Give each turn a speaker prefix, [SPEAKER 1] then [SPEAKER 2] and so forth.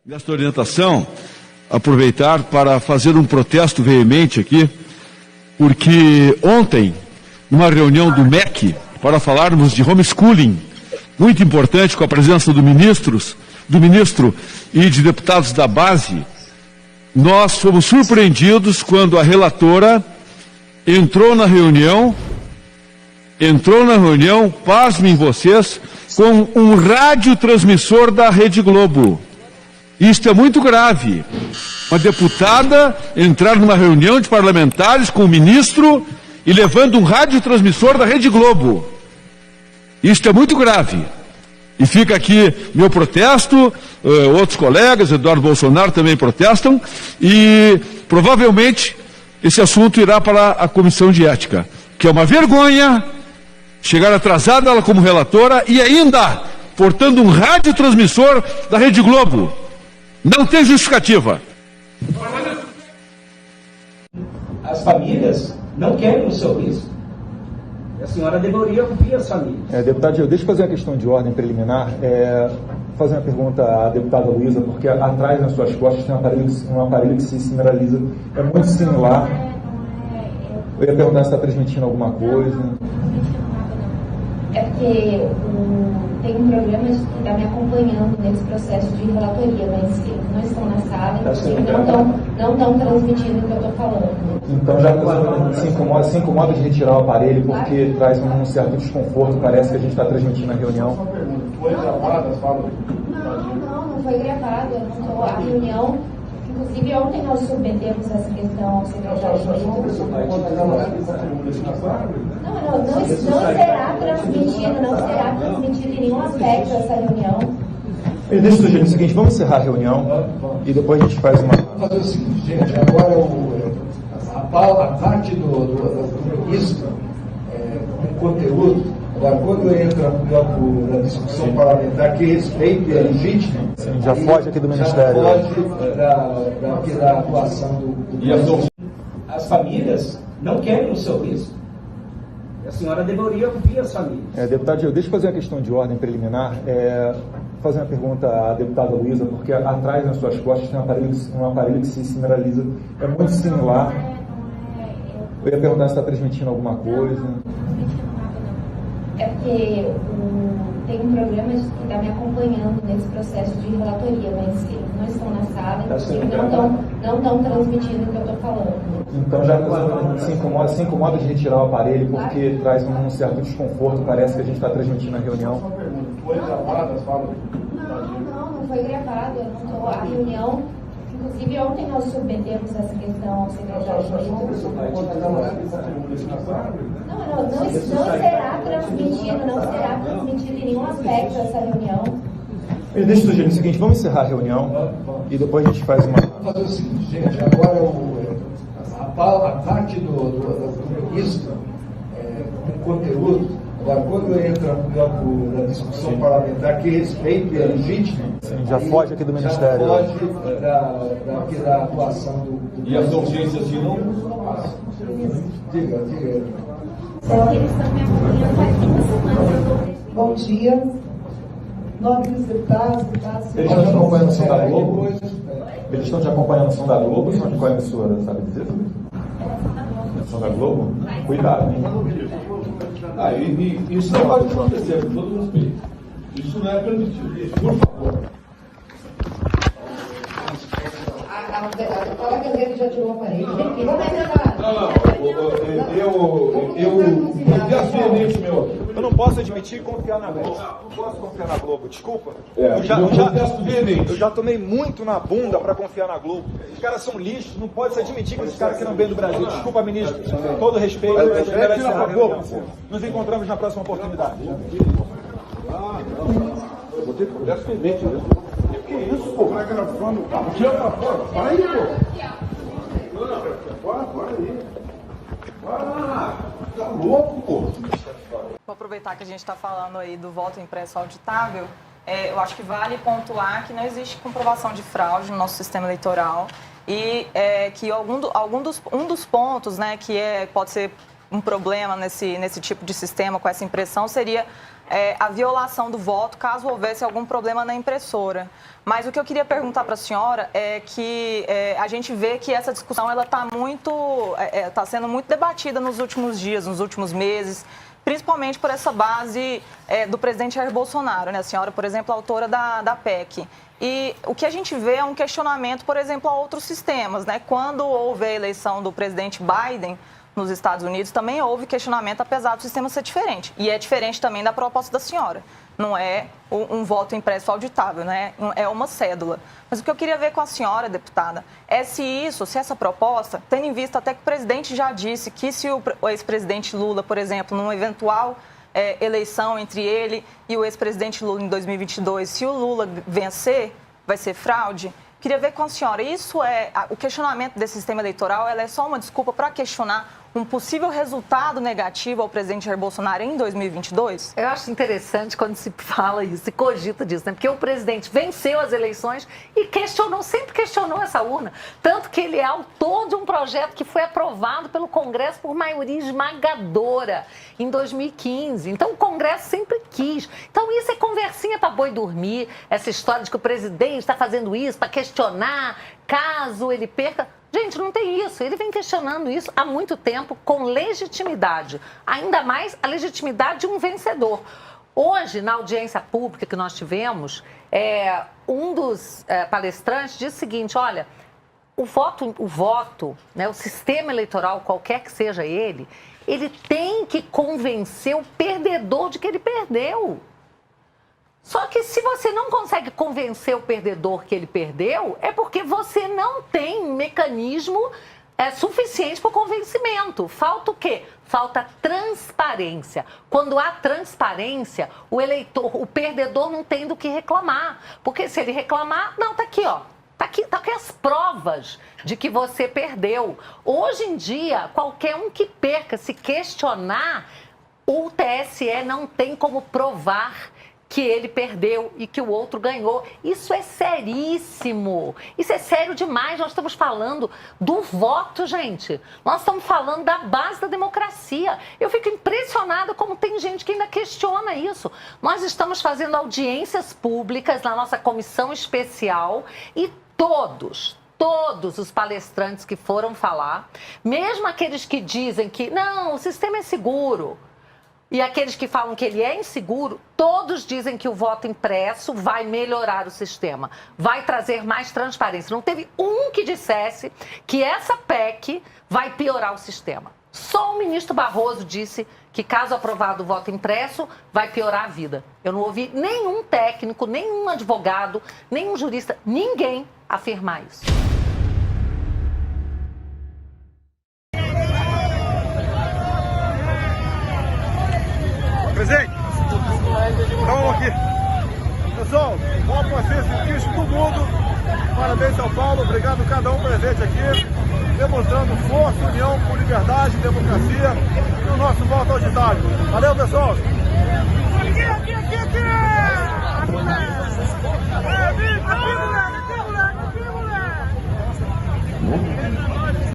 [SPEAKER 1] Nesta orientação, aproveitar para fazer um protesto veemente aqui, porque ontem, numa reunião do MEC, para falarmos de homeschooling, muito importante, com a presença do ministro e de deputados da base, nós fomos surpreendidos quando a relatora entrou na reunião, pasmem vocês, com um radiotransmissor da Rede Globo. Isto é muito grave. Uma deputada entrar numa reunião de parlamentares com o ministro e levando um radiotransmissor da Rede Globo. Isto é muito grave. E fica aqui meu protesto, outros colegas, Eduardo Bolsonaro também protestam, e provavelmente esse assunto irá para a Comissão de Ética, que é uma vergonha chegar atrasada ela como relatora e ainda portando um radiotransmissor da Rede Globo. Não tem justificativa.
[SPEAKER 2] As famílias não querem o seu risco. A senhora deveria ouvir as famílias.
[SPEAKER 3] Deputado, deixa eu fazer uma questão de ordem preliminar. Fazer uma pergunta à deputada Luísa, porque atrás nas suas costas tem um aparelho que se mineraliza. É muito similar. Eu ia perguntar se está transmitindo alguma coisa.
[SPEAKER 4] É porque tem um programa que está me acompanhando nesse processo de relatoria, mas eles não estão na sala, inclusive não estão transmitindo o que eu estou falando.
[SPEAKER 3] Então já se incomoda de retirar o aparelho, porque traz um certo desconforto, parece que a gente está transmitindo a reunião.
[SPEAKER 4] Foi gravada? Não foi gravada. A reunião, inclusive ontem nós submetemos essa questão ao secretário de Estado. Não será transmitido em nenhum aspecto essa reunião.
[SPEAKER 3] Deixa eu sugerir o seguinte, vamos encerrar a reunião e depois a gente faz uma...
[SPEAKER 5] Vamos fazer o seguinte, gente, agora a parte do ministro, o conteúdo, agora quando entra no campo da discussão parlamentar, que respeito e é legítimo,
[SPEAKER 3] sim, já foge aqui do Ministério.
[SPEAKER 5] Já foge da atuação do
[SPEAKER 2] As famílias não querem o seu risco. A senhora deveria ouvir as famílias.
[SPEAKER 3] Deputado, deixa eu fazer uma questão de ordem preliminar. Fazer uma pergunta à deputada Luísa, porque atrás nas suas costas tem um aparelho que se mineraliza. É muito similar. Eu ia perguntar se está transmitindo alguma coisa.
[SPEAKER 4] É porque tem um programa que está me acompanhando nesse processo de relatoria, mas eles não estão na sala, inclusive não estão transmitindo o que eu estou falando.
[SPEAKER 3] Então já se incomoda de retirar o aparelho, porque traz um certo desconforto, parece que a gente está transmitindo a reunião.
[SPEAKER 5] Foi gravada as falas?
[SPEAKER 4] Não foi gravada. A reunião, inclusive ontem nós submetemos essa questão ao secretário de Estado. Não será transmitido em nenhum aspecto essa reunião.
[SPEAKER 3] Deixa eu sugerir o seguinte, vamos encerrar a reunião e depois a gente faz uma...
[SPEAKER 5] Vamos fazer o seguinte, gente, agora a parte do ministro, o conteúdo, agora quando entra no campo da discussão parlamentar, que respeito e é legítimo,
[SPEAKER 3] sim, já foge aqui do Ministério.
[SPEAKER 5] Já foge da atuação do
[SPEAKER 1] E as urgências de não?
[SPEAKER 5] Diga.
[SPEAKER 4] Então, eles estão me acompanhando faz 2 semanas.
[SPEAKER 6] Bom dia, nobres deputados.
[SPEAKER 3] Eles estão te acompanhando no Som da Globo? Eles estão te acompanhando no Som da Globo? São de qual emissora, sabe dizer? Som da Globo? Cuidado, hein?
[SPEAKER 1] Isso não pode acontecer, com todo respeito. Isso não é permitido. Por favor.
[SPEAKER 6] A colega dele já tirou o aparelho.
[SPEAKER 3] Eu não posso admitir confiar na Globo. Não posso confiar na Globo, desculpa. Eu já tomei muito na bunda para confiar na Globo. Os caras são lixo, não pode se admitir que esses caras queiram bem do Brasil. Desculpa, ministro. Com todo respeito, nos encontramos na próxima oportunidade.
[SPEAKER 5] Eu vou ter que olhar semente mesmo. Que isso, pô? Vai gravando. Tira pra fora. Vai aí, pô. Vai aí. Tá louco, pô.
[SPEAKER 7] Vou aproveitar que a gente está falando aí do voto impresso auditável. Eu acho que vale pontuar que não existe comprovação de fraude no nosso sistema eleitoral e que um dos pontos, né, que pode ser um problema nesse tipo de sistema, com essa impressão, seria a violação do voto, caso houvesse algum problema na impressora. Mas o que eu queria perguntar para a senhora é que a gente vê que essa discussão está sendo muito debatida nos últimos dias, nos últimos meses, principalmente por essa base do presidente Jair Bolsonaro, né? A senhora, por exemplo, autora da PEC. E o que a gente vê é um questionamento, por exemplo, a outros sistemas, né? Quando houve a eleição do presidente Biden nos Estados Unidos, também houve questionamento, apesar do sistema ser diferente. E é diferente também da proposta da senhora. Não é um voto impresso auditável, né? É uma cédula. Mas o que eu queria ver com a senhora, deputada, é se essa proposta, tendo em vista até que o presidente já disse que se o ex-presidente Lula, por exemplo, numa eventual eleição entre ele e o ex-presidente Lula em 2022, se o Lula vencer, vai ser fraude? Queria ver com a senhora, o questionamento desse sistema eleitoral, ela é só uma desculpa para questionar um possível resultado negativo ao presidente Jair Bolsonaro em 2022?
[SPEAKER 8] Eu acho interessante quando se fala isso, se cogita disso, né? Porque o presidente venceu as eleições e sempre questionou essa urna. Tanto que ele é autor de um projeto que foi aprovado pelo Congresso por maioria esmagadora em 2015. Então, o Congresso sempre quis. Então, isso é conversinha para boi dormir, essa história de que o presidente está fazendo isso para questionar caso ele perca. Gente, não tem isso. Ele vem questionando isso há muito tempo com legitimidade. Ainda mais a legitimidade de um vencedor. Hoje, na audiência pública que nós tivemos, um dos palestrantes disse o seguinte, olha, o voto, né, o sistema eleitoral, qualquer que seja ele tem que convencer o perdedor de que ele perdeu. Só que se você não consegue convencer o perdedor que ele perdeu, é porque você não tem mecanismo suficiente para o convencimento. Falta o quê? Falta transparência. Quando há transparência, o perdedor não tem do que reclamar. Porque se ele reclamar, não, tá aqui, ó. Tá aqui as provas de que você perdeu. Hoje em dia, qualquer um que perca, se questionar, o TSE não tem como provar que ele perdeu e que o outro ganhou. Isso é seríssimo. Isso é sério demais. Nós estamos falando do voto, gente. Nós estamos falando da base da democracia. Eu fico impressionada como tem gente que ainda questiona isso. Nós estamos fazendo audiências públicas na nossa comissão especial e todos os palestrantes que foram falar, mesmo aqueles que dizem que não, o sistema é seguro, e aqueles que falam que ele é inseguro, todos dizem que o voto impresso vai melhorar o sistema, vai trazer mais transparência. Não teve um que dissesse que essa PEC vai piorar o sistema. Só o ministro Barroso disse que, caso aprovado o voto impresso, vai piorar a vida. Eu não ouvi nenhum técnico, nenhum advogado, nenhum jurista, ninguém afirmar isso.
[SPEAKER 3] Presidente, então aqui. Pessoal, voto assistente do mundo. Parabéns, São Paulo. Obrigado a cada um presente aqui, demonstrando força, união por liberdade, democracia e o nosso voto auditável. Valeu, pessoal.